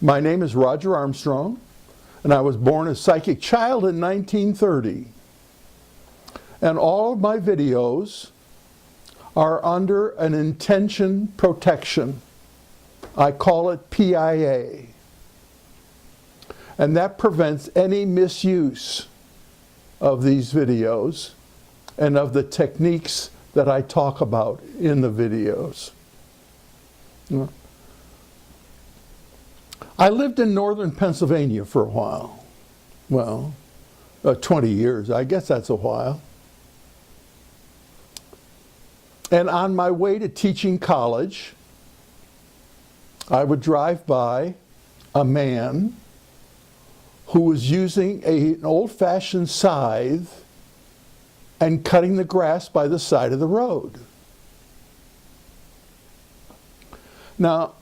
My name is Roger Armstrong, and I was born a psychic child in 1930. And all of my videos are under an intention protection. I call it PIA. And that prevents any misuse of these videos and of the techniques that I talk about in the videos. I lived in northern Pennsylvania for a while. Well, 20 years, I guess that's a while. And on my way to teaching college, I would drive by a man who was using an old-fashioned scythe and cutting the grass by the side of the road. Now,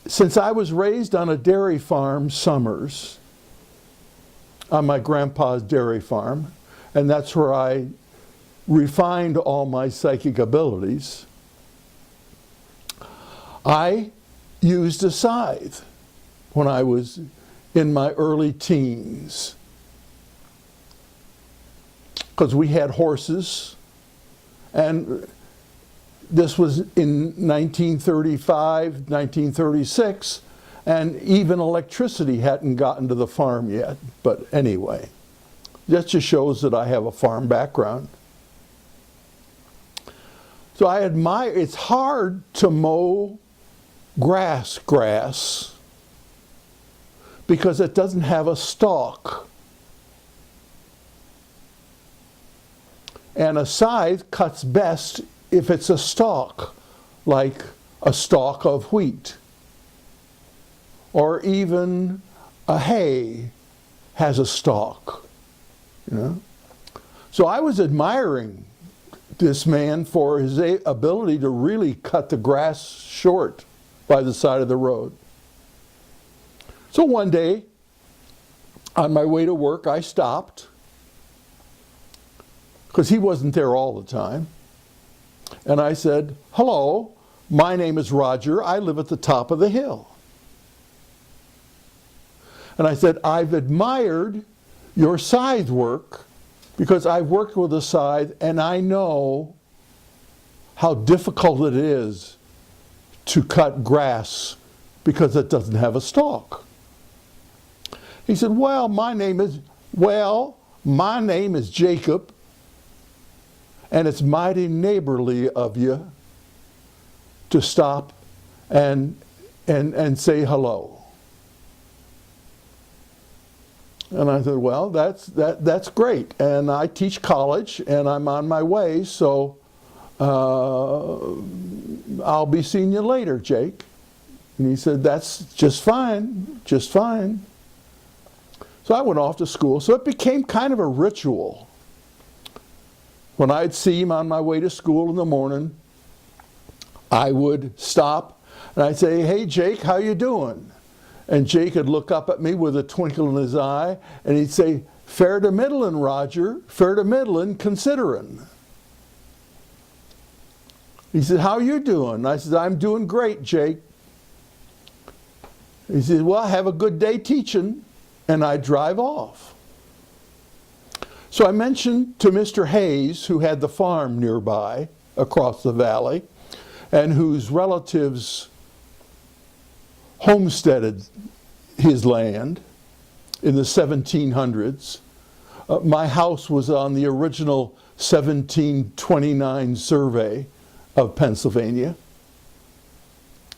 since I was raised on a dairy farm summers, on my grandpa's dairy farm, and that's where I refined all my psychic abilities, I used a scythe when I was in my early teens. Because we had horses, and this was in 1935, 1936, and even electricity hadn't gotten to the farm yet. But anyway, that just shows that I have a farm background. So I admire, it's hard to mow grass because it doesn't have a stalk. And a scythe cuts best if it's a stalk, like a stalk of wheat. Or even a hay has a stalk, you know. So I was admiring this man for his ability to really cut the grass short by the side of the road. So one day, on my way to work, I stopped, because he wasn't there all the time. And I said, "Hello, my name is Roger. I live at the top of the hill." And I said, "I've admired your scythe work because I've worked with a scythe and I know how difficult it is to cut grass because it doesn't have a stalk." He said, well, my name is Jacob, and it's mighty neighborly of you to stop and say hello. And I said, well, that's great. And I teach college, and I'm on my way, so I'll be seeing you later, Jake. And he said, that's just fine, just fine. So I went off to school. So it became kind of a ritual. When I'd see him on my way to school in the morning, I would stop and I'd say, "Hey Jake, how you doing?" And Jake would look up at me with a twinkle in his eye and he'd say, "Fair to Middlin, Roger, fair to Middlin, considerin'." He said, "How you doing?" I said, "I'm doing great, Jake." He said, "Well, have a good day teaching." And I'd drive off. So I mentioned to Mr. Hayes, who had the farm nearby across the valley, and whose relatives homesteaded his land in the 1700s. My house was on the original 1729 survey of Pennsylvania.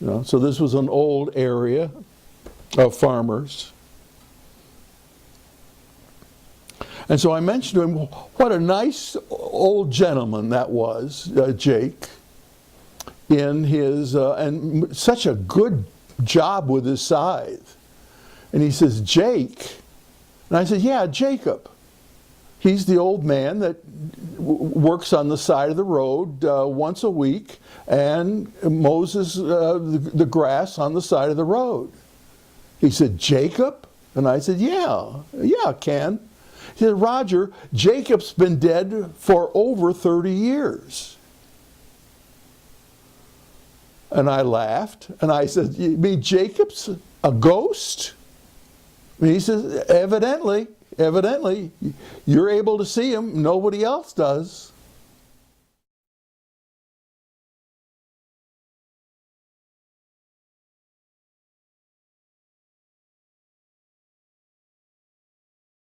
You know, so this was an old area of farmers. And so I mentioned to him, what a nice old gentleman that was, Jake, in his, and such a good job with his scythe. And he says, "Jake?" And I said, "Yeah, Jacob. He's the old man that works on the side of the road once a week and mows the grass on the side of the road." He said, "Jacob?" And I said, yeah, Ken." He said, "Roger, Jacob's been dead for over 30 years. And I laughed, and I said, "You mean Jacob's A ghost? He says, evidently, you're able to see him. Nobody else does.